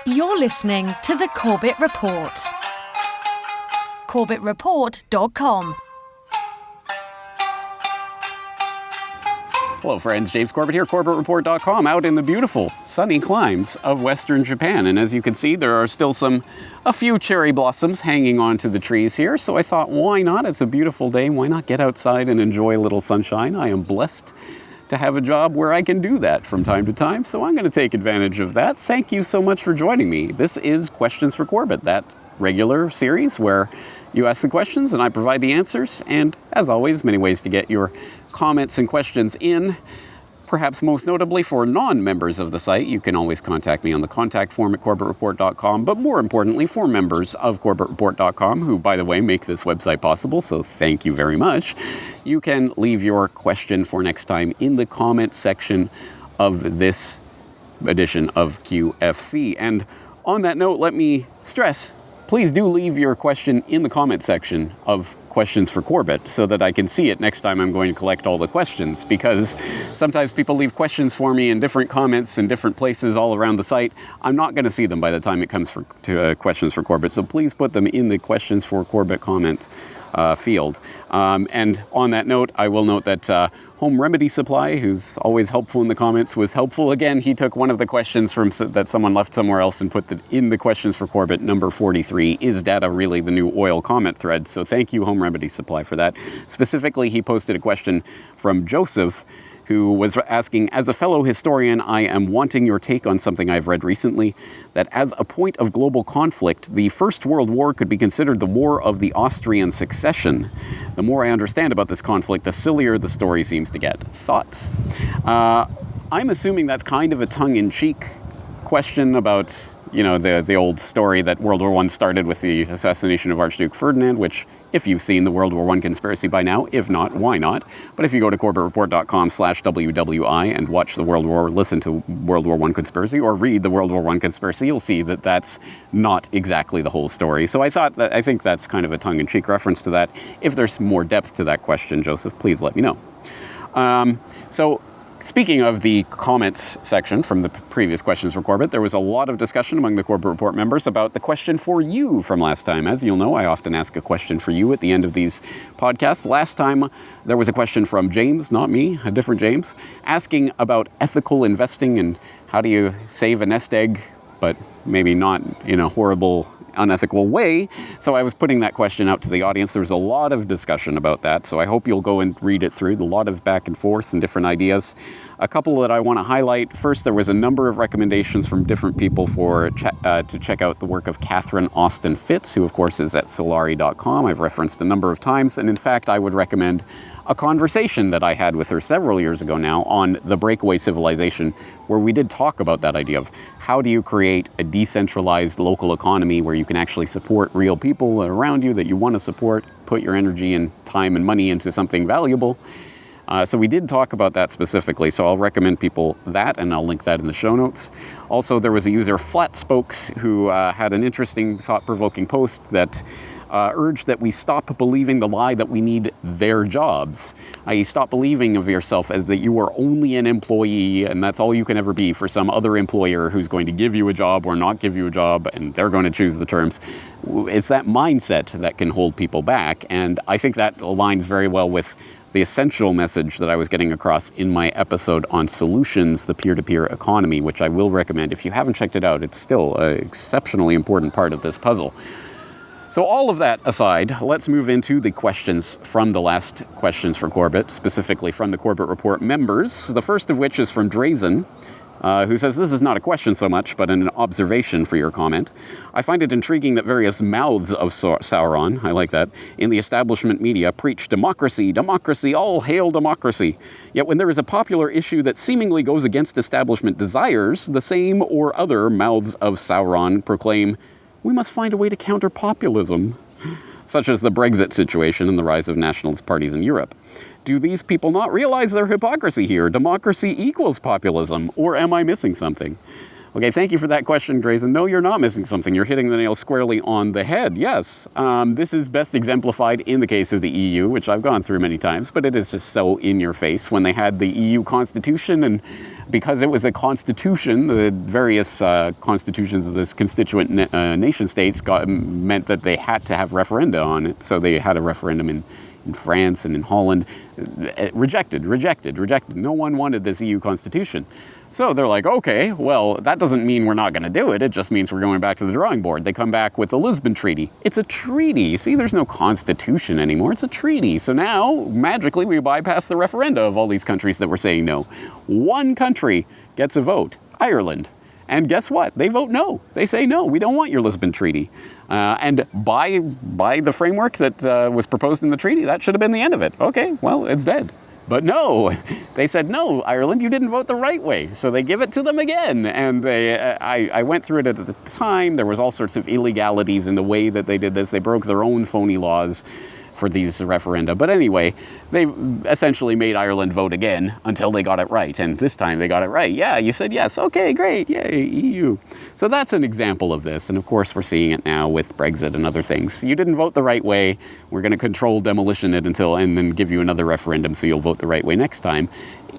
You're listening to The Corbett Report. CorbettReport.com. Hello friends, James Corbett here, CorbettReport.com, out in the beautiful sunny climes of Western Japan. And as you can see, there are still a few cherry blossoms hanging onto the trees here. So I thought, why not? It's a beautiful day. Why not get outside and enjoy a little sunshine? I am blessed to have a job where I can do that from time to time. So I'm going to take advantage of that. Thank you so much for joining me. This is Questions for Corbett, that regular series where you ask the questions and I provide the answers. And as always, many ways to get your comments and questions in. Perhaps most notably for non-members of the site, you can always contact me on the contact form at CorbettReport.com, but more importantly for members of CorbettReport.com, who, by the way, make this website possible, so thank you very much. You can leave your question for next time in the comment section of this edition of QFC. And on that note, let me stress, please do leave your question in the comment section of Questions for Corbett so that I can see it next time I'm going to collect all the questions, because sometimes people leave questions for me in different comments in different places all around the site. I'm not going to see them by the time it comes to Questions for Corbett, so please put them in the Questions for Corbett comment field. And on that note, I will note that Home Remedy Supply, who's always helpful in the comments, was helpful again. He took one of the questions that someone left somewhere else and put in the Questions for Corbett number 43. Is data really the new oil comment thread? So thank you, Home Remedy Supply, for that. Specifically, he posted a question from Joseph, who was asking, as a fellow historian, I am wanting your take on something I've read recently, that as a point of global conflict, the First World War could be considered the War of the Austrian Succession. The more I understand about this conflict, the sillier the story seems to get. Thoughts? I'm assuming that's kind of a tongue-in-cheek question about, the old story that World War I started with the assassination of Archduke Ferdinand, which, if you've seen the World War I conspiracy by now, if not, why not? But if you go to CorbettReport.com/WWI and watch listen to World War I conspiracy, or read the World War I conspiracy, you'll see that that's not exactly the whole story. So I think that's kind of a tongue-in-cheek reference to that. If there's more depth to that question, Joseph, please let me know. Speaking of the comments section from the previous Questions for Corbett, there was a lot of discussion among the Corbett Report members about the question for you from last time. As you'll know, I often ask a question for you at the end of these podcasts. Last time, there was a question from James, not me, a different James, asking about ethical investing and how do you save a nest egg, but maybe not in a horrible, unethical way. So I was putting that question out to the audience. There was a lot of discussion about that, so I hope you'll go and read it through. A lot of back and forth and different ideas. A couple that I want to highlight. First, there was a number of recommendations from different people to check out the work of Catherine Austin Fitts, who of course is at Solari.com. I've referenced a number of times, and in fact I would recommend a conversation that I had with her several years ago now on The Breakaway Civilization, where we did talk about that idea of how do you create a decentralized local economy where you can actually support real people around you that you want to support, put your energy and time and money into something valuable. So we did talk about that specifically, so I'll recommend people that, and I'll link that in the show notes. Also, there was a user, Flatspokes, who had an interesting, thought-provoking post that urged that we stop believing the lie that we need their jobs, i.e. stop believing of yourself as that you are only an employee and that's all you can ever be for some other employer who's going to give you a job or not give you a job, and they're going to choose the terms. It's that mindset that can hold people back, and I think that aligns very well with the essential message that I was getting across in my episode on Solutions, the peer-to-peer economy, which I will recommend. If you haven't checked it out, it's still an exceptionally important part of this puzzle. So all of that aside, let's move into the questions from the last Questions for Corbett, specifically from the Corbett Report members. The first of which is from Drazen, who says, this is not a question so much, but an observation for your comment. I find it intriguing that various mouths of Sauron, I like that, in the establishment media preach democracy, democracy, all hail democracy. Yet when there is a popular issue that seemingly goes against establishment desires, the same or other mouths of Sauron proclaim, we must find a way to counter populism, such as the Brexit situation and the rise of nationalist parties in Europe. Do these people not realize their hypocrisy here? Democracy equals populism, or am I missing something? Okay, thank you for that question, Drazen. No, you're not missing something. You're hitting the nail squarely on the head. Yes, this is best exemplified in the case of the EU, which I've gone through many times, but it is just so in your face when they had the EU constitution, and because it was a constitution, the various constitutions of this constituent nation states meant that they had to have referenda on it. So they had a referendum in France and in Holland. Rejected. No one wanted this EU constitution. So they're like, okay, well, that doesn't mean we're not going to do it. It just means we're going back to the drawing board. They come back with the Lisbon Treaty. It's a treaty. You see, there's no constitution anymore. It's a treaty. So now, magically, we bypass the referenda of all these countries that were saying no. One country gets a vote, Ireland. And guess what? They vote no. They say, no, we don't want your Lisbon Treaty. And by the framework that was proposed in the treaty, that should have been the end of it. Okay, well, it's dead. But no, they said, no, Ireland, you didn't vote the right way. So they give it to them again. And I went through it at the time. There was all sorts of illegalities in the way that they did this. They broke their own phony laws for these referenda. But anyway, they essentially made Ireland vote again until they got it right. And this time they got it right. Yeah, you said yes. Okay, great. Yay, EU. So that's an example of this. And of course, we're seeing it now with Brexit and other things. You didn't vote the right way. We're going to control demolition it and then give you another referendum so you'll vote the right way next time.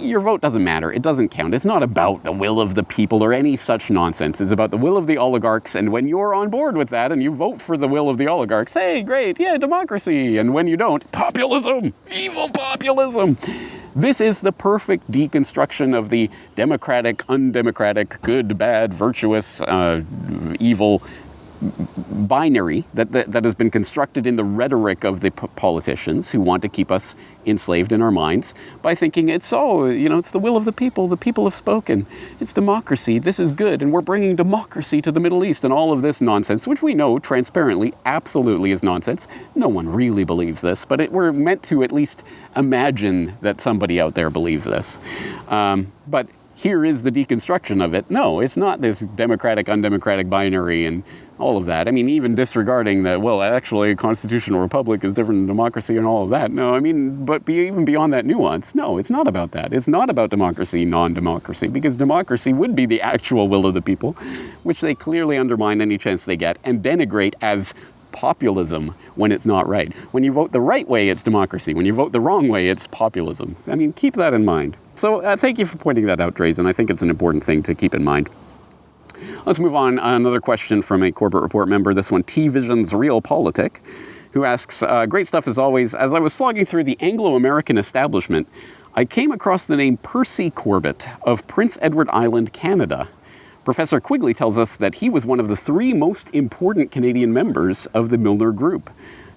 Your vote doesn't matter. It doesn't count. It's not about the will of the people or any such nonsense. It's about the will of the oligarchs. And when you're on board with that and you vote for the will of the oligarchs, hey, great, yeah, democracy. And when you don't, populism, evil populism. This is the perfect deconstruction of the democratic, undemocratic, good, bad, virtuous, evil binary that has been constructed in the rhetoric of the politicians who want to keep us enslaved in our minds by thinking it's the will of the people have spoken, it's democracy, this is good, and we're bringing democracy to the Middle East, and all of this nonsense, which we know transparently absolutely is nonsense. No one really believes this, but we're meant to at least imagine that somebody out there believes this. But here is the deconstruction of it. No, it's not this democratic, undemocratic binary and all of that. I mean, even disregarding that, well, actually, a constitutional republic is different than democracy and all of that. No, I mean, but even beyond that nuance, no, it's not about that. It's not about democracy, non-democracy, because democracy would be the actual will of the people, which they clearly undermine any chance they get and denigrate as populism when it's not right. When you vote the right way, it's democracy. When you vote the wrong way, it's populism. I mean, keep that in mind. So thank you for pointing that out, Drazen. I think it's an important thing to keep in mind. Let's move on. Another question from a Corbett Report member, this one, T-Vision's Realpolitik, who asks, great stuff as always. As I was slogging through the Anglo-American establishment, I came across the name Percy Corbett of Prince Edward Island, Canada. Professor Quigley tells us that he was one of the 3 most important Canadian members of the Milner Group.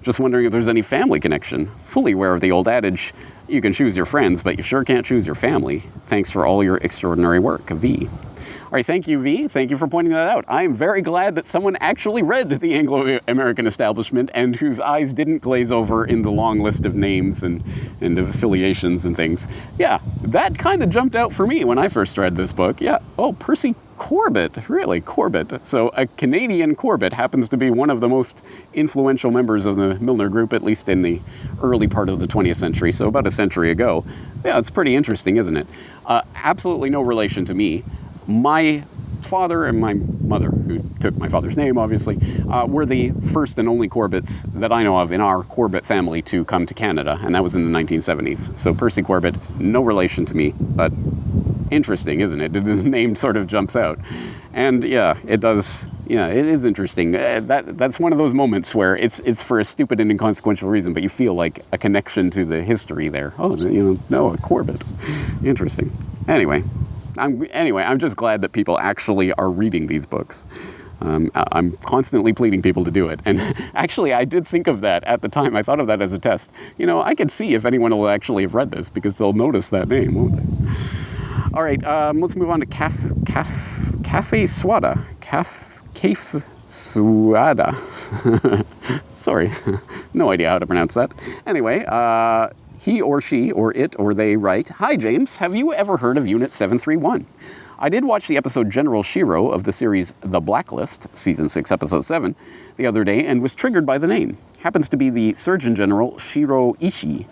Just wondering if there's any family connection. Fully aware of the old adage, you can choose your friends, but you sure can't choose your family. Thanks for all your extraordinary work, V. All right, thank you, V. Thank you for pointing that out. I am very glad that someone actually read the Anglo-American establishment and whose eyes didn't glaze over in the long list of names and affiliations and things. Yeah, that kind of jumped out for me when I first read this book. Yeah, oh, Percy Corbett, really, Corbett. So a Canadian Corbett happens to be one of the most influential members of the Milner Group, at least in the early part of the 20th century, so about a century ago. Yeah, it's pretty interesting, isn't it? Absolutely no relation to me. My father and my mother, who took my father's name, obviously, were the first and only Corbetts that I know of in our Corbett family to come to Canada, and that was in the 1970s. So Percy Corbett, no relation to me, but interesting, isn't it? The name sort of jumps out. And yeah, it does. Yeah, it is interesting. That's one of those moments where it's for a stupid and inconsequential reason, but you feel like a connection to the history there. Oh, a Corbett. Interesting. Anyway, I'm just glad that people actually are reading these books. I'm constantly pleading people to do it. And actually, I did think of that at the time. I thought of that as a test. I could see if anyone will actually have read this, because they'll notice that name, won't they? All right, let's move on to Cafe Swada. Cafe Swada. Sorry, no idea how to pronounce that. Anyway, he or she or it or they write, "Hi James, have you ever heard of Unit 731? I did watch the episode General Shiro of the series The Blacklist, Season 6, Episode 7, the other day and was triggered by the name. Happens to be the Surgeon General Shiro Ishii.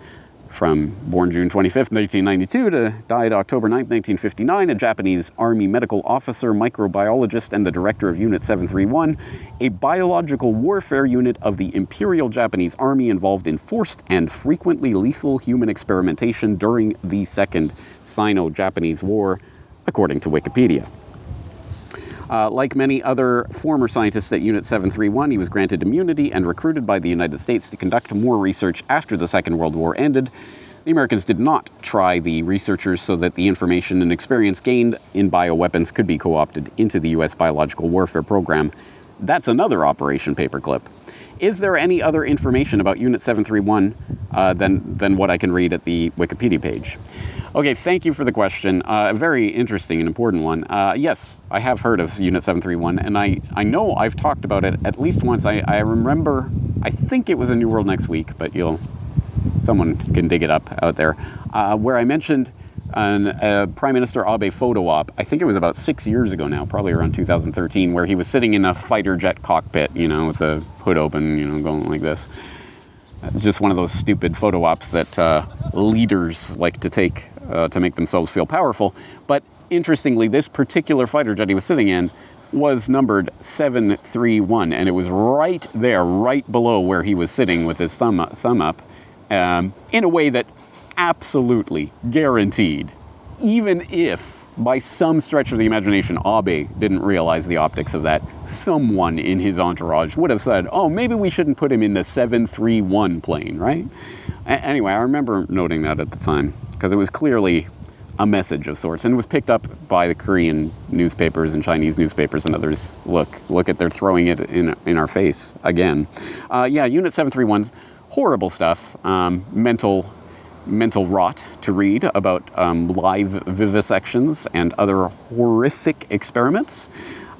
born June 25th, 1992 to died October 9th, 1959, a Japanese Army medical officer, microbiologist, and the director of Unit 731, a biological warfare unit of the Imperial Japanese Army involved in forced and frequently lethal human experimentation during the Second Sino-Japanese War, according to Wikipedia. Like many other former scientists at Unit 731, he was granted immunity and recruited by the United States to conduct more research after the Second World War ended. The Americans did not try the researchers so that the information and experience gained in bioweapons could be co-opted into the U.S. biological warfare program. That's another Operation Paperclip. Is there any other information about Unit 731 than what I can read at the Wikipedia page? Okay, thank you for the question. A very interesting and important one. Yes, I have heard of Unit 731, and I know I've talked about it at least once. I remember, I think it was in New World Next Week, but someone can dig it up out there, where I mentioned Prime Minister Abe photo op. I think it was about 6 years ago now, probably around 2013, where he was sitting in a fighter jet cockpit, with the hood open, going like this. It's just one of those stupid photo ops that leaders like to take to make themselves feel powerful. But interestingly, this particular fighter jet he was sitting in was numbered 731, and it was right there, right below where he was sitting with his thumb up, in a way that absolutely guaranteed, even if by some stretch of the imagination Abe didn't realize the optics of that, someone in his entourage would have said, oh, maybe we shouldn't put him in the 731 plane, right? Anyway, I remember noting that at the time, because it was clearly a message of sorts, and it was picked up by the Korean newspapers and Chinese newspapers and others. Look at, they're throwing it in our face again. Unit 731's horrible stuff, mental rot to read about live vivisections and other horrific experiments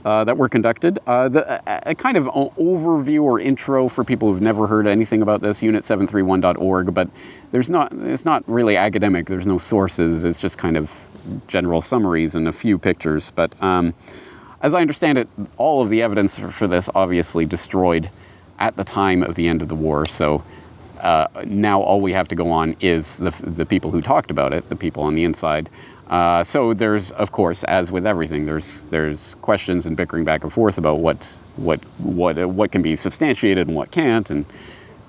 that were conducted. A kind of overview or intro for people who've never heard anything about this, unit731.org, but it's not really academic. There's no sources. It's just kind of general summaries and a few pictures. But as I understand it, all of the evidence for this obviously destroyed at the time of the end of the war. So now all we have to go on is the people who talked about it, the people on the inside. So there's, of course, as with everything, there's questions and bickering back and forth about what can be substantiated and what can't, and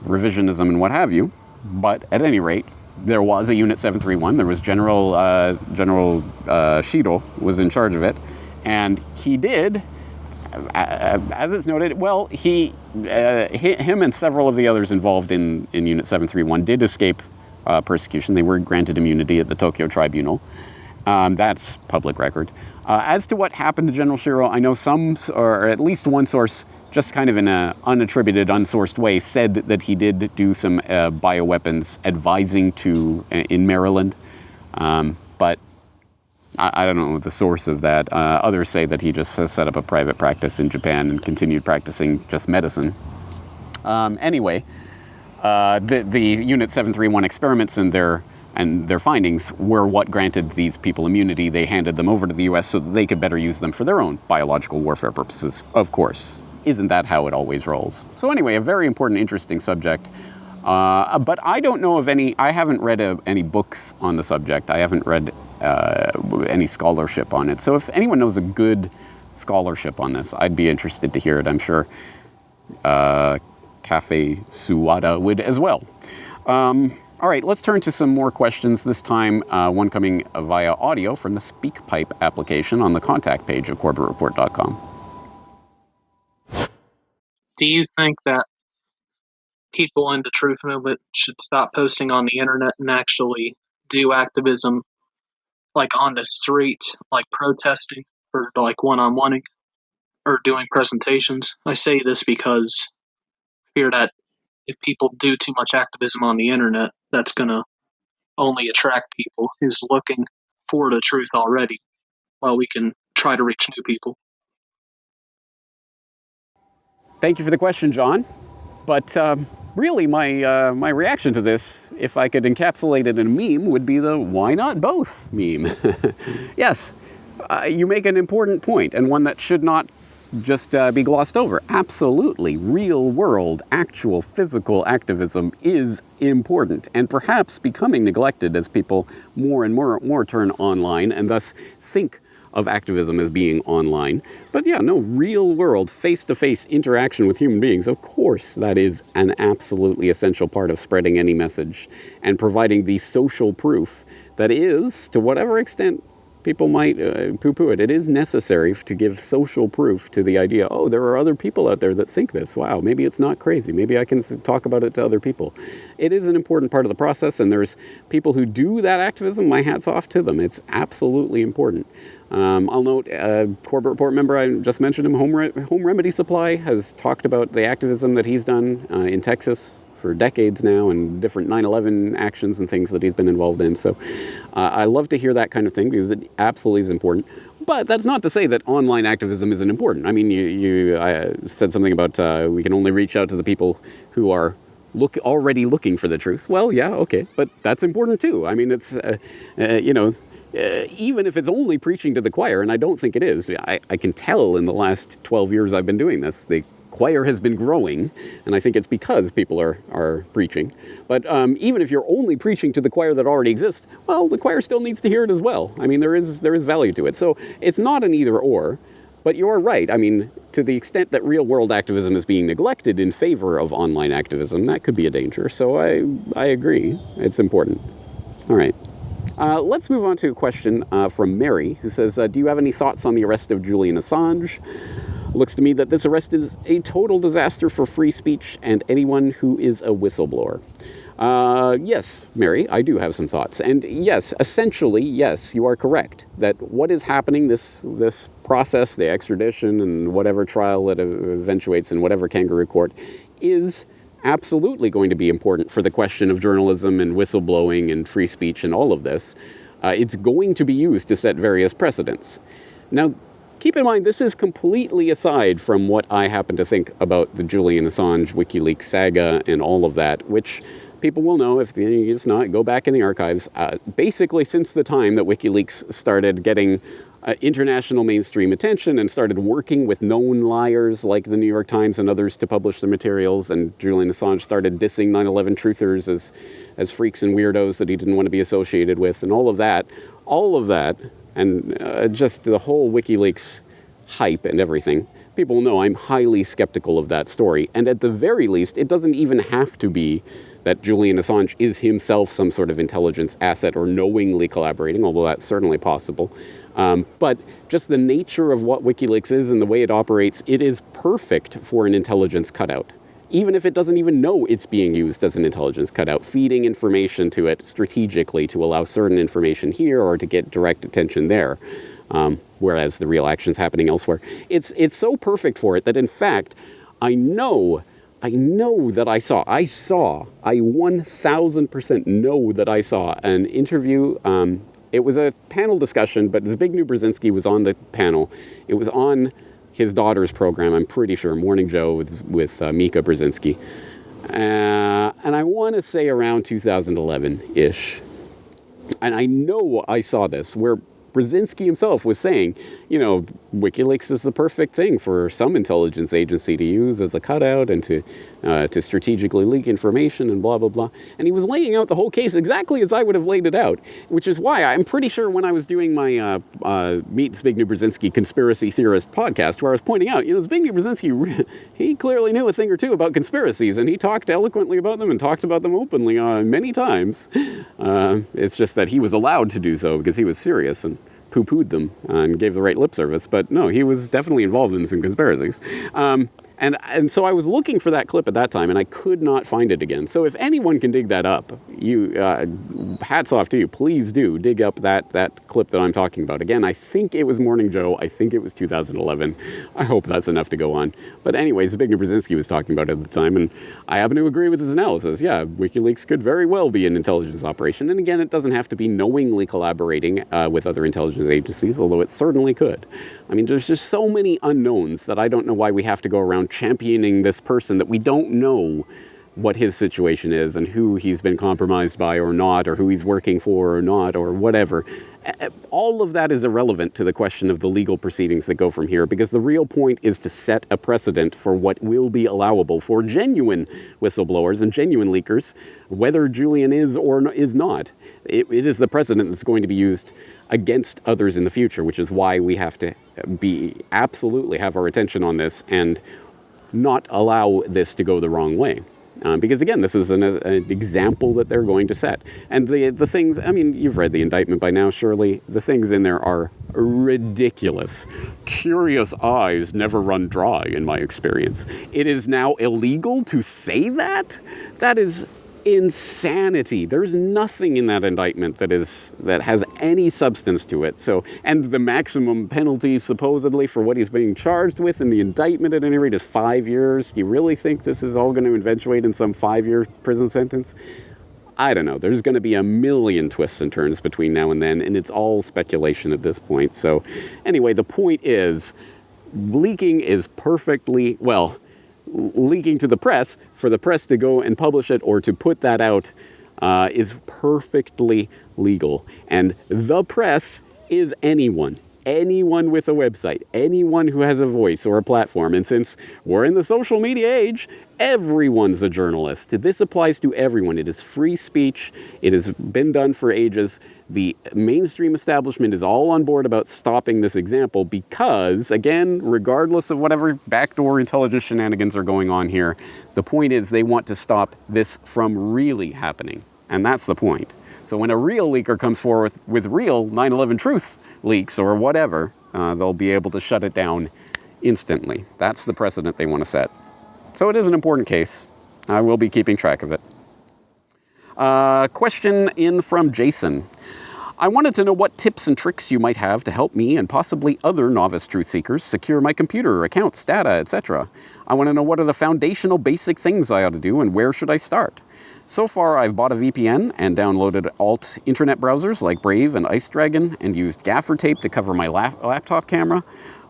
revisionism and what have you. But at any rate, there was a Unit 731. There was General Shido was in charge of it, and he did, as it's noted, well, him and several of the others involved in Unit 731 did escape persecution. They were granted immunity at the Tokyo Tribunal. That's public record. As to what happened to General Shiro, I know some, or at least one source, just kind of in an unattributed, unsourced way, said that he did do some bioweapons advising in Maryland. But I don't know the source of that. Others say that he just set up a private practice in Japan and continued practicing just medicine. Anyway, the Unit 731 experiments and their findings were what granted these people immunity. They handed them over to the U.S. so that they could better use them for their own biological warfare purposes, of course. Isn't that how it always rolls? So anyway, a very important, interesting subject. But I don't know of any, I haven't read any books on the subject. I haven't read any scholarship on it. So if anyone knows a good scholarship on this, I'd be interested to hear it. I'm sure Cafe Suwada would as well. All right, let's turn to some more questions, this time one coming via audio from the SpeakPipe application on the contact page of CorbettReport.com. Do you think that people in the truth movement should stop posting on the internet and actually do activism, like on the street, like protesting or like one-on-oneing or doing presentations? I say this because I fear that if people do too much activism on the internet, that's going to only attract people who's looking for the truth already, while we can try to reach new people. Thank you for the question, John. But really, my reaction to this, if I could encapsulate it in a meme, would be the "why not both" meme. Yes, you make an important point, and one that should not just be glossed over. Absolutely, real-world, actual physical activism is important, and perhaps becoming neglected as people more and more turn online and thus think of activism as being online. But yeah, no, real-world, face-to-face interaction with human beings, of course, that is an absolutely essential part of spreading any message and providing the social proof that is, to whatever extent people might poo-poo it, it is necessary to give social proof to the idea, oh, there are other people out there that think this. Wow, maybe it's not crazy. Maybe I can talk about it to other people. It is an important part of the process, and there's people who do that activism. My hat's off to them. It's absolutely important. I'll note, Corbett Report member, I just mentioned him, Home Remedy Supply, has talked about the activism that he's done in Texas for decades now, and different 9/11 actions and things that he's been involved in. So I love to hear that kind of thing because it absolutely is important. But that's not to say that online activism isn't important. I mean, I said something about we can only reach out to the people who are already looking for the truth. Well, yeah, okay, but that's important too. I mean, it's, even if it's only preaching to the choir, and I don't think it is, I can tell in the last 12 years I've been doing this, the choir has been growing, and I think it's because people are preaching. But even if you're only preaching to the choir that already exists, well, the choir still needs to hear it as well. I mean, there is value to it. So it's not an either or, but you're right. I mean, to the extent that real-world activism is being neglected in favor of online activism, that could be a danger. So I agree. It's important. All right. Let's move on to a question from Mary, who says, do you have any thoughts on the arrest of Julian Assange? Looks to me that this arrest is a total disaster for free speech and anyone who is a whistleblower. Yes, Mary, I do have some thoughts. And yes, essentially, yes, you are correct that what is happening, this process, the extradition and whatever trial that eventuates in whatever kangaroo court, is absolutely going to be important for the question of journalism and whistleblowing and free speech and all of this. It's going to be used to set various precedents. Now, keep in mind, this is completely aside from what I happen to think about the Julian Assange WikiLeaks saga and all of that, which people will know, if not, go back in the archives. Basically, since the time that WikiLeaks started getting international mainstream attention and started working with known liars like the New York Times and others to publish their materials, and Julian Assange started dissing 9/11 truthers as freaks and weirdos that he didn't want to be associated with, and all of that, and just the whole WikiLeaks hype and everything, people know I'm highly skeptical of that story. And at the very least, it doesn't even have to be that Julian Assange is himself some sort of intelligence asset or knowingly collaborating, although that's certainly possible. But just the nature of what WikiLeaks is and the way it operates, it is perfect for an intelligence cutout. Even if it doesn't even know it's being used as an intelligence cutout, feeding information to it strategically to allow certain information here or to get direct attention there, whereas the real action's happening elsewhere. It's so perfect for it that, in fact, I know that I 1000% know that I saw an interview. It was a panel discussion, but Zbigniew Brzezinski was on the panel. It was on his daughter's program, I'm pretty sure, Morning Joe with Mika Brzezinski. And I want to say around 2011-ish. And I know I saw this, where Brzezinski himself was saying, WikiLeaks is the perfect thing for some intelligence agency to use as a cutout and to strategically leak information and blah, blah, blah. And he was laying out the whole case exactly as I would have laid it out, which is why I'm pretty sure when I was doing my Meet Zbigniew Brzezinski Conspiracy Theorist podcast, where I was pointing out, Zbigniew Brzezinski, he clearly knew a thing or two about conspiracies, and he talked eloquently about them and talked about them openly many times. It's just that he was allowed to do so because he was serious and poo-pooed them and gave the right lip service. But no, he was definitely involved in some conspiracies. And so I was looking for that clip at that time, and I could not find it again. So if anyone can dig that up, hats off to you. Please do dig up that clip that I'm talking about. Again, I think it was Morning Joe. I think it was 2011. I hope that's enough to go on. But anyways, Zbigniew Brzezinski was talking about it at the time, and I happen to agree with his analysis. Yeah, WikiLeaks could very well be an intelligence operation. And again, it doesn't have to be knowingly collaborating with other intelligence agencies, although it certainly could. I mean, there's just so many unknowns that I don't know why we have to go around championing this person that we don't know what his situation is and who he's been compromised by or not, or who he's working for or not, or whatever. All of that is irrelevant to the question of the legal proceedings that go from here, because the real point is to set a precedent for what will be allowable for genuine whistleblowers and genuine leakers, whether Julian is or is not. It is the precedent that's going to be used against others in the future, which is why we have to absolutely have our attention on this and not allow this to go the wrong way. Because again, this is an example that they're going to set. And the things, I mean, you've read the indictment by now, surely. The things in there are ridiculous. Curious eyes never run dry, in my experience. It is now illegal to say that? That is insanity. There's nothing in that indictment that has any substance to it. So, and the maximum penalty supposedly for what he's being charged with in the indictment at any rate is 5 years. Do you really think this is all going to eventuate in some 5-year prison sentence? I don't know. There's going to be a million twists and turns between now and then, and it's all speculation at this point. So anyway, the point is, leaking is perfectly, well, leaking to the press, for the press to go and publish it or to put that out is perfectly legal. And the press is anyone with a website, anyone who has a voice or a platform. And since we're in the social media age, everyone's a journalist. This applies to everyone. It is free speech. It has been done for ages. The mainstream establishment is all on board about stopping this example because, again, regardless of whatever backdoor intelligence shenanigans are going on here, the point is they want to stop this from really happening. And that's the point. So when a real leaker comes forward with real 9/11 truth leaks or whatever, they'll be able to shut it down instantly. That's the precedent they want to set. So it is an important case. I will be keeping track of it. Question in from Jason. I wanted to know what tips and tricks you might have to help me and possibly other novice truth seekers secure my computer, accounts, data, etc. I want to know what are the foundational basic things I ought to do and where should I start? So far, I've bought a VPN and downloaded alt internet browsers like Brave and Ice Dragon and used gaffer tape to cover my laptop camera.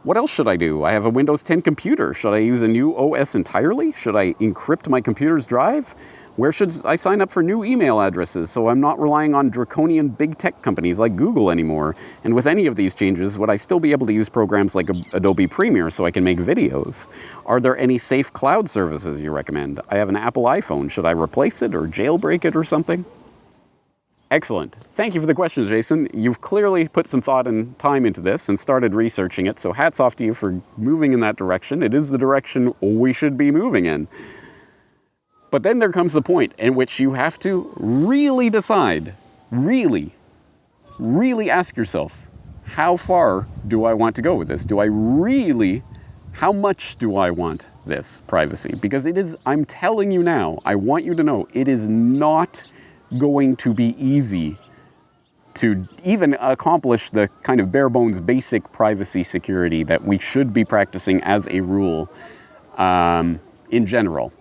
What else should I do? I have a Windows 10 computer. Should I use a new OS entirely? Should I encrypt my computer's drive? Where should I sign up for new email addresses so I'm not relying on draconian big tech companies like Google anymore? And with any of these changes, would I still be able to use programs like Adobe Premiere so I can make videos? Are there any safe cloud services you recommend? I have an Apple iPhone. Should I replace it or jailbreak it or something? Excellent. Thank you for the questions, Jason. You've clearly put some thought and time into this and started researching it, so hats off to you for moving in that direction. It is the direction we should be moving in. But then there comes the point in which you have to really decide, really ask yourself, how far do I want to go with this? How much do I want this privacy? Because it is, I'm telling you now, I want you to know, it is not going to be easy to even accomplish the kind of bare bones basic privacy security that we should be practicing as a rule in general.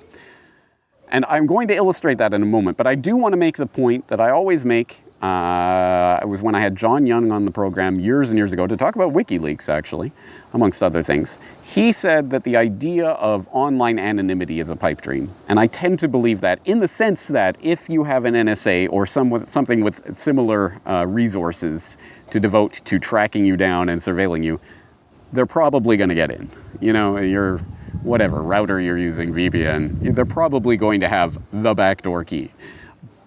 And I'm going to illustrate that in a moment, but I do want to make the point that I always make. It was when I had John Young on the program years and years ago to talk about WikiLeaks, actually, amongst other things. He said that the idea of online anonymity is a pipe dream. And I tend to believe that in the sense that if you have an NSA or something with similar resources to devote to tracking you down and surveilling you, they're probably going to get in. You know, your whatever router you're using, VPN, they're probably going to have the backdoor key.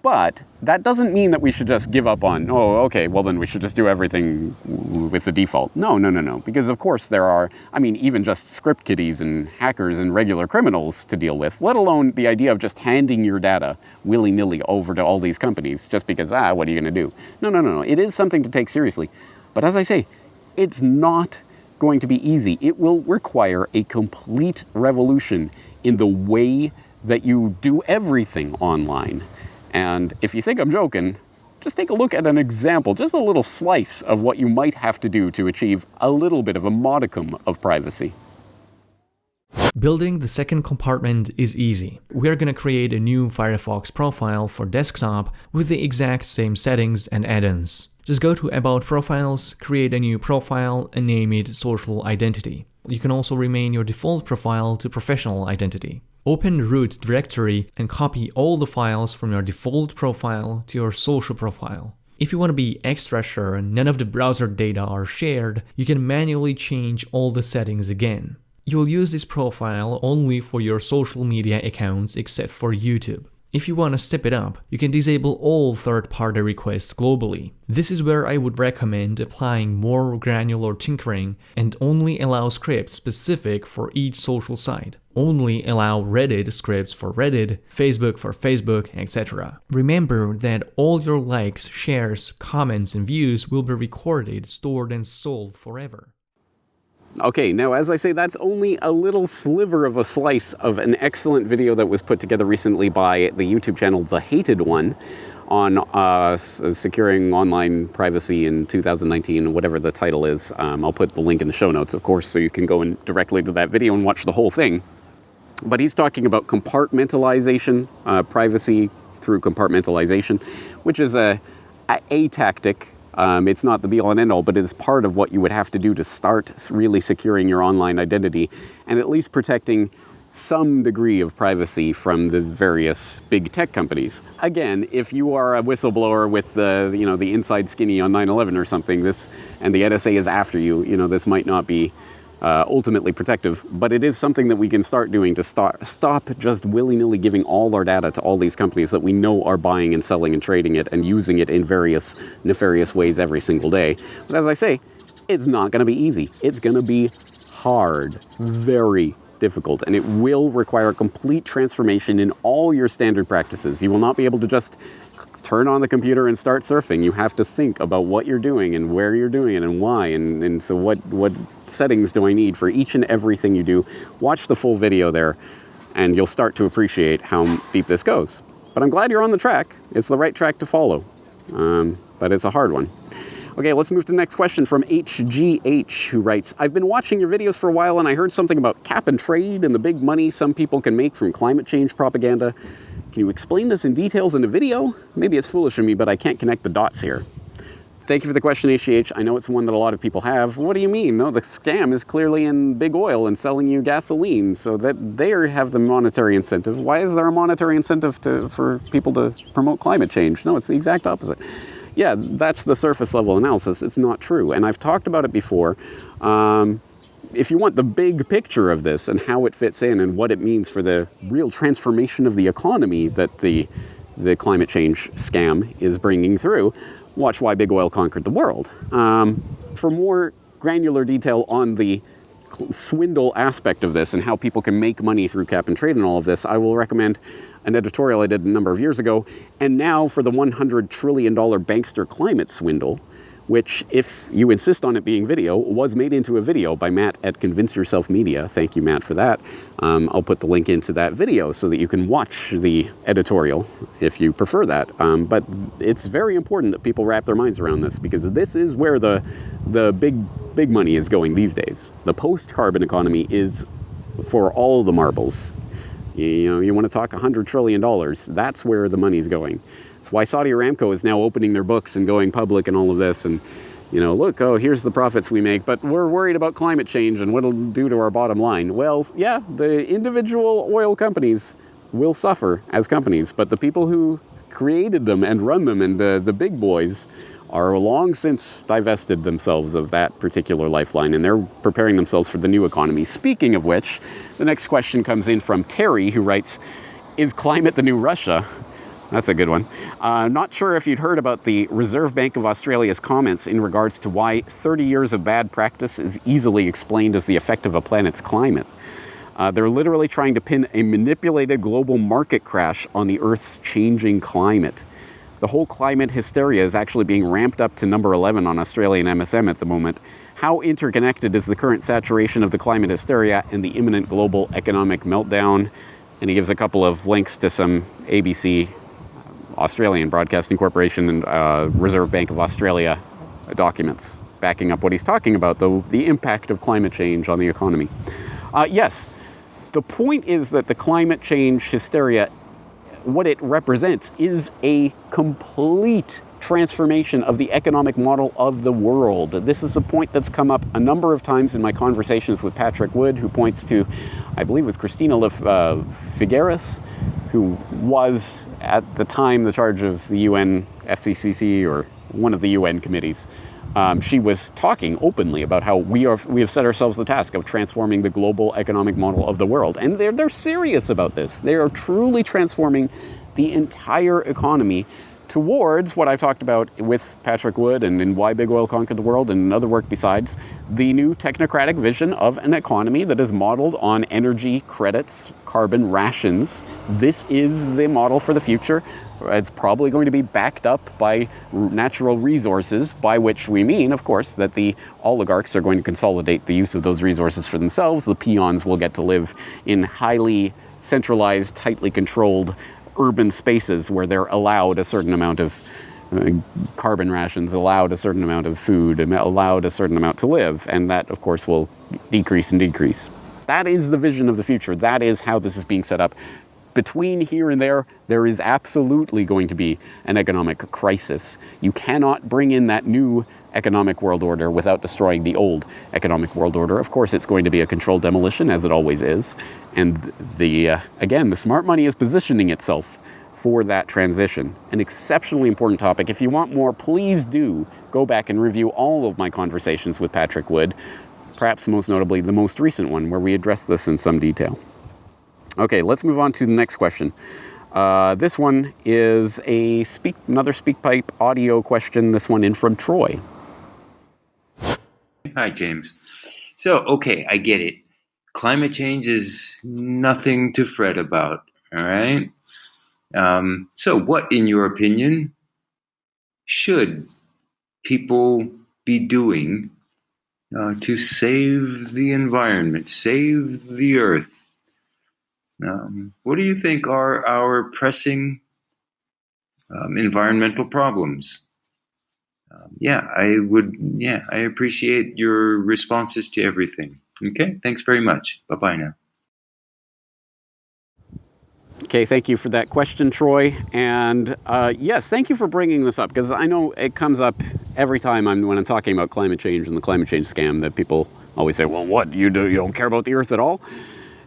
But that doesn't mean that we should just give up on, oh, okay, well then we should just do everything with the default. No. Because of course there are, even just script kiddies and hackers and regular criminals to deal with, let alone the idea of just handing your data willy-nilly over to all these companies just because, what are you going to do? No. It is something to take seriously. But as I say, it's not going to be easy. It will require a complete revolution in the way that you do everything online. And if you think I'm joking, just take a look at an example, just a little slice of what you might have to do to achieve a little bit of a modicum of privacy. Building the second compartment is easy. We're going to create a new Firefox profile for desktop with the exact same settings and add-ins. Just go to About Profiles, create a new profile, and name it Social Identity. You can also rename your default profile to Professional Identity. Open root directory and copy all the files from your default profile to your social profile. If you want to be extra sure none of the browser data are shared, you can manually change all the settings again. You'll use this profile only for your social media accounts except for YouTube. If you want to step it up, you can disable all third-party requests globally. This is where I would recommend applying more granular tinkering and only allow scripts specific for each social site. Only allow Reddit scripts for Reddit, Facebook for Facebook, etc. Remember that all your likes, shares, comments, and views will be recorded, stored, and sold forever. Okay, now as I say, that's only a little sliver of a slice of an excellent video that was put together recently by the YouTube channel The Hated One on securing online privacy in 2019, whatever the title is. I'll put the link in the show notes, of course, so you can go in directly to that video and watch the whole thing. But he's talking about compartmentalization, privacy through compartmentalization, which is a tactic. It's not the be-all and end-all, but it's part of what you would have to do to start really securing your online identity and at least protecting some degree of privacy from the various big tech companies. Again, if you are a whistleblower with the inside skinny on 9/11 or something, and the NSA is after you, this might not be ultimately protective, but it is something that we can start doing to stop just willy-nilly giving all our data to all these companies that we know are buying and selling and trading it and using it in various nefarious ways every single day. But as I say, it's not going to be easy. It's going to be hard, very difficult, and it will require a complete transformation in all your standard practices. You will not be able to just turn on the computer and start surfing. You have to think about what you're doing and where you're doing it and why, and so what settings do I need for each and everything you do. Watch the full video there and you'll start to appreciate how deep this goes. But I'm glad you're on the track. It's the right track to follow, but it's a hard one. Okay, let's move to the next question from HGH, who writes, I've been watching your videos for a while and I heard something about cap and trade and the big money some people can make from climate change propaganda. Can you explain this in details in a video? Maybe it's foolish of me, but I can't connect the dots here. Thank you for the question, HGH. I know it's one that a lot of people have. What do you mean? No, the scam is clearly in big oil and selling you gasoline, so that they have the monetary incentive. Why is there a monetary incentive for people to promote climate change? No, it's the exact opposite. Yeah, that's the surface level analysis. It's not true. And I've talked about it before. If you want the big picture of this and how it fits in and what it means for the real transformation of the economy that the climate change scam is bringing through, watch Why Big Oil Conquered the World. For more granular detail on the swindle aspect of this and how people can make money through cap and trade and all of this, I will recommend an editorial I did a number of years ago. And now for the $100 trillion bankster climate swindle, which, if you insist on it being video, was made into a video by Matt at Convince Yourself Media. Thank you, Matt, for that. I'll put the link into that video so that you can watch the editorial if you prefer that. But it's very important that people wrap their minds around this, because this is where the big money is going these days. The post-carbon economy is for all the marbles. You want to talk $100 trillion, that's where the money's going. It's why Saudi Aramco is now opening their books and going public and all of this. And, look, here's the profits we make, but we're worried about climate change and what it'll do to our bottom line. Well, yeah, the individual oil companies will suffer as companies, but the people who created them and run them and the big boys are long since divested themselves of that particular lifeline, and they're preparing themselves for the new economy. Speaking of which, the next question comes in from Terry, who writes, is climate the new Russia? That's a good one. Not sure if you'd heard about the Reserve Bank of Australia's comments in regards to why 30 years of bad practice is easily explained as the effect of a planet's climate. They're literally trying to pin a manipulated global market crash on the Earth's changing climate. The whole climate hysteria is actually being ramped up to number 11 on Australian MSM at the moment. How interconnected is the current saturation of the climate hysteria and the imminent global economic meltdown? And he gives a couple of links to some ABC, Australian Broadcasting Corporation, and Reserve Bank of Australia documents backing up what he's talking about, the impact of climate change on the economy. Yes, the point is that the climate change hysteria what it represents is a complete transformation of the economic model of the world. This is a point that's come up a number of times in my conversations with Patrick Wood, who points to, I believe it was Cristina Figueres, who was at the time the charge of the UN FCCC or one of the UN committees. She was talking openly about how we have set ourselves the task of transforming the global economic model of the world. And they're serious about this. They are truly transforming the entire economy towards what I've talked about with Patrick Wood and in Why Big Oil Conquered the World and other work besides, the new technocratic vision of an economy that is modeled on energy credits, carbon rations. This is the model for the future. It's probably going to be backed up by natural resources, by which we mean, of course, that the oligarchs are going to consolidate the use of those resources for themselves. The peons will get to live in highly centralized, tightly controlled urban spaces where they're allowed a certain amount of carbon rations, allowed a certain amount of food, and allowed a certain amount to live. And that, of course, will decrease and decrease. That is the vision of the future. That is how this is being set up. Between here and there is absolutely going to be an economic crisis. You cannot bring in that new economic world order without destroying the old economic world order. Of course, it's going to be a controlled demolition, as it always is. And again, the smart money is positioning itself for that transition. An exceptionally important topic. If you want more, please do go back and review all of my conversations with Patrick Wood, perhaps most notably the most recent one, where we address this in some detail. Okay, let's move on to the next question. This one is another SpeakPipe audio question, this one in from Troy. Hi, James. So, okay, I get it. Climate change is nothing to fret about, all right? So what, in your opinion, should people be doing to save the environment, save the earth? What do you think are our pressing environmental problems? I appreciate your responses to everything. Okay, thanks very much. Bye-bye now. Okay, thank you for that question, Troy. And yes, thank you for bringing this up, because I know it comes up every time when I'm talking about climate change and the climate change scam, that people always say, well, what, you don't care about the earth at all?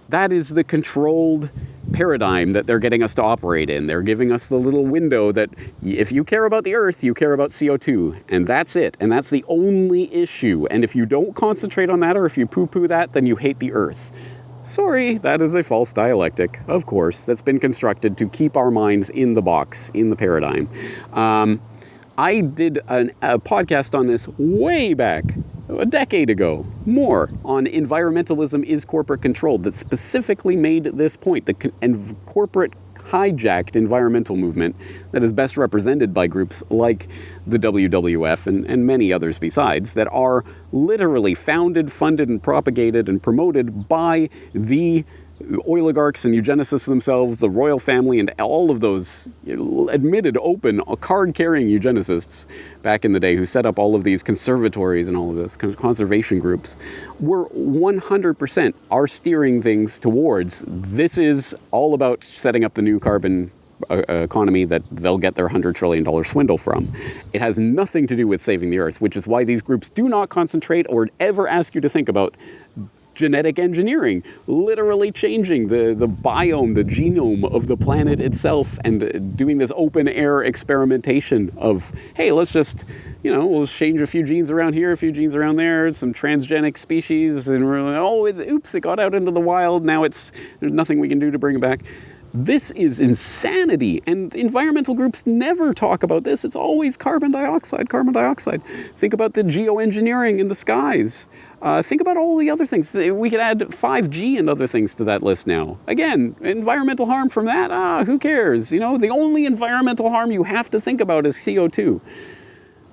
That is the controlled paradigm that they're getting us to operate in. They're giving us the little window that if you care about the earth, you care about CO2. And that's it. And that's the only issue. And if you don't concentrate on that, or if you poo-poo that, then you hate the earth. Sorry, that is a false dialectic, of course, that's been constructed to keep our minds in the box, in the paradigm. I did a podcast on this way back, a decade ago, more, on environmentalism is corporate controlled, that specifically made this point. The corporate hijacked environmental movement that is best represented by groups like the WWF and many others besides, that are literally founded, funded, and propagated and promoted by the oligarchs and eugenicists themselves, the royal family, and all of those admitted, open, card-carrying eugenicists back in the day who set up all of these conservatories and all of this conservation groups, were 100% are steering things towards, this is all about setting up the new carbon economy that they'll get their $100 trillion swindle from. It has nothing to do with saving the earth, which is why these groups do not concentrate or ever ask you to think about genetic engineering, literally changing the biome, the genome of the planet itself, and doing this open air experimentation of, hey, let's just, we'll change a few genes around here, a few genes around there, some transgenic species, and we're like, oops, it got out into the wild, now there's nothing we can do to bring it back. This is insanity, and environmental groups never talk about this. It's always carbon dioxide, carbon dioxide. Think about the geoengineering in the skies. Think about all the other things. We could add 5G and other things to that list now. Again, environmental harm from that? Who cares? The only environmental harm you have to think about is CO2.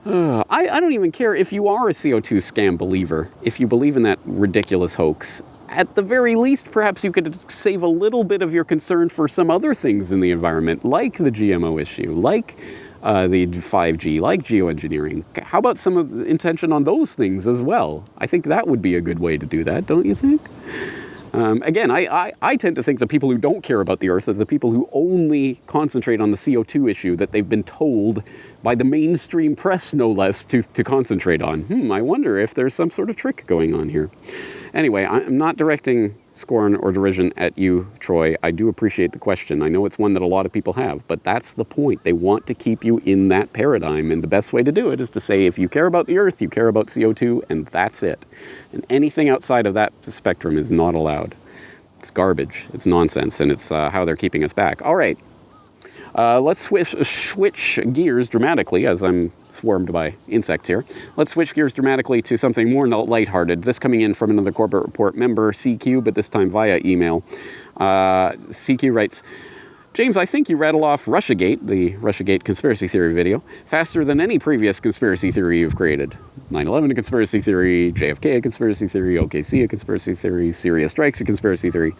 I don't even care if you are a CO2 scam believer, if you believe in that ridiculous hoax. At the very least, perhaps you could save a little bit of your concern for some other things in the environment, like the GMO issue, like the 5G, like geoengineering. How about some of the intention on those things as well? I think that would be a good way to do that, don't you think? Again, I tend to think the people who don't care about the Earth are the people who only concentrate on the CO2 issue that they've been told by the mainstream press, no less, to concentrate on. I wonder if there's some sort of trick going on here. Anyway, I'm not directing scorn or derision at you, Troy. I do appreciate the question. I know it's one that a lot of people have, but that's the point. They want to keep you in that paradigm, and the best way to do it is to say, if you care about the Earth, you care about CO2, and that's it. And anything outside of that spectrum is not allowed. It's garbage. It's nonsense, and it's how they're keeping us back. All right. Let's switch gears dramatically, as I'm swarmed by insects here. Let's switch gears dramatically to something more lighthearted. This coming in from another Corbett Report member, CQ, but this time via email. CQ writes, James, I think you rattle off Russiagate, the Russiagate conspiracy theory video, faster than any previous conspiracy theory you've created. 9/11 a conspiracy theory, JFK a conspiracy theory, OKC a conspiracy theory, Syria strikes a conspiracy theory.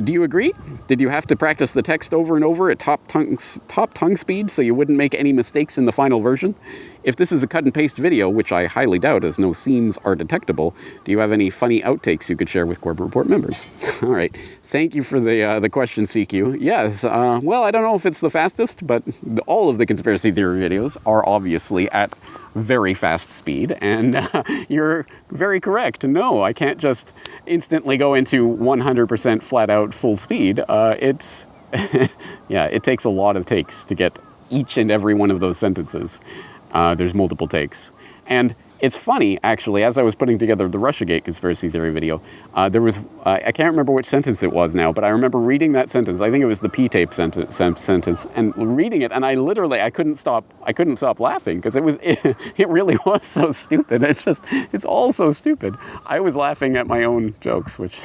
Do you agree? Did you have to practice the text over and over at top tongue speed so you wouldn't make any mistakes in the final version? If this is a cut and paste video, which I highly doubt as no seams are detectable, do you have any funny outtakes you could share with Corbett Report members? All right. Thank you for the question, CQ. Yes. Well, I don't know if it's the fastest, but all of the conspiracy theory videos are obviously at very fast speed. And you're very correct. No, I can't just instantly go into 100% flat out full speed. It's yeah, it takes a lot of takes to get each and every one of those sentences. There's multiple takes. And it's funny, actually, as I was putting together the Russiagate conspiracy theory video, there was, I can't remember which sentence it was now, but I remember reading that sentence. I think it was the P-tape sentence, and reading it, and I couldn't stop laughing, because it really was so stupid. It's all so stupid. I was laughing at my own jokes, which,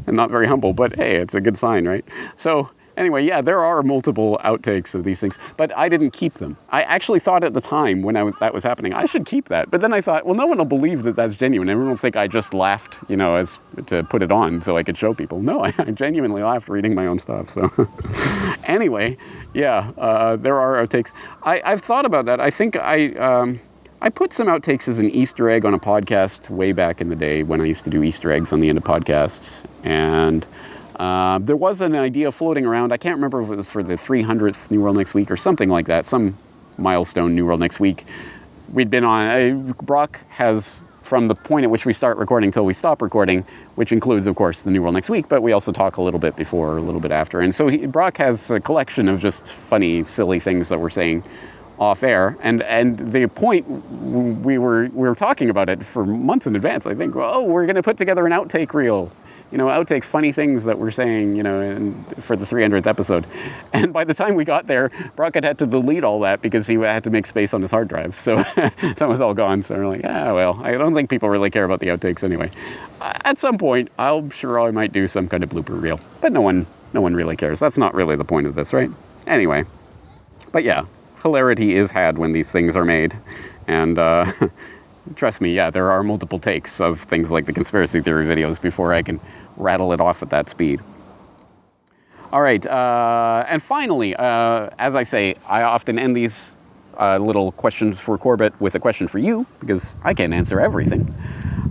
I'm not very humble, but hey, it's a good sign, right? So, anyway, yeah, there are multiple outtakes of these things, but I didn't keep them. I actually thought at the time when that was happening, I should keep that. But then I thought, well, no one will believe that that's genuine. Everyone will think I just laughed, as to put it on so I could show people. No, I genuinely laughed reading my own stuff. So anyway, yeah, there are outtakes. I've thought about that. I think I put some outtakes as an Easter egg on a podcast way back in the day when I used to do Easter eggs on the end of podcasts. And there was an idea floating around. I can't remember if it was for the 300th New World Next Week or something like that, some milestone New World Next Week. We'd been on, Brock has, from the point at which we start recording till we stop recording, which includes, of course, the New World Next Week, but we also talk a little bit before, a little bit after. And so Brock has a collection of just funny, silly things that we're saying off air, and the point we were talking about it for months in advance. I think, oh, we're going to put together an outtake reel. Outtake funny things that we're saying, for the 300th episode. And by the time we got there, Brock had to delete all that because he had to make space on his hard drive. So some was all gone. So we're like, well, I don't think people really care about the outtakes anyway. At some point, I'm sure I might do some kind of blooper reel. But no one really cares. That's not really the point of this, right? Anyway. But yeah, hilarity is had when these things are made. And trust me, yeah, there are multiple takes of things like the conspiracy theory videos before I can rattle it off at that speed. All right, and finally, as I say, I often end these little questions for Corbett with a question for you, because I can't answer everything.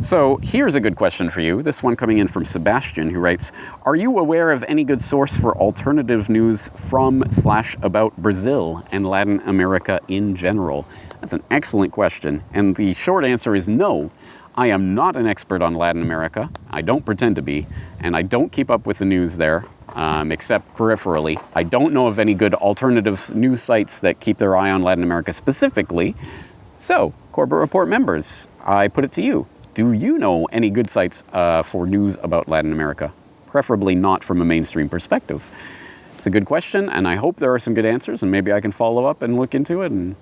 So here's a good question for you. This one coming in from Sebastian, who writes, are you aware of any good source for alternative news from/about Brazil and Latin America in general? That's an excellent question, and the short answer is no. I am not an expert on Latin America. I don't pretend to be, and I don't keep up with the news there, except peripherally. I don't know of any good alternative news sites that keep their eye on Latin America specifically. So, Corbett Report members, I put it to you. Do you know any good sites for news about Latin America? Preferably not from a mainstream perspective. It's a good question, and I hope there are some good answers, and maybe I can follow up and look into it and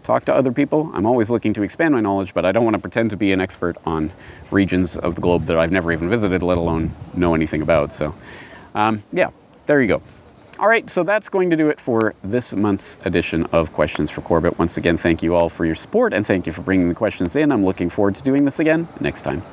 talk to other people. I'm always looking to expand my knowledge, but I don't want to pretend to be an expert on regions of the globe that I've never even visited, let alone know anything about. So, yeah, there you go. All right, so that's going to do it for this month's edition of Questions for Corbett. Once again, thank you all for your support, and thank you for bringing the questions in. I'm looking forward to doing this again next time.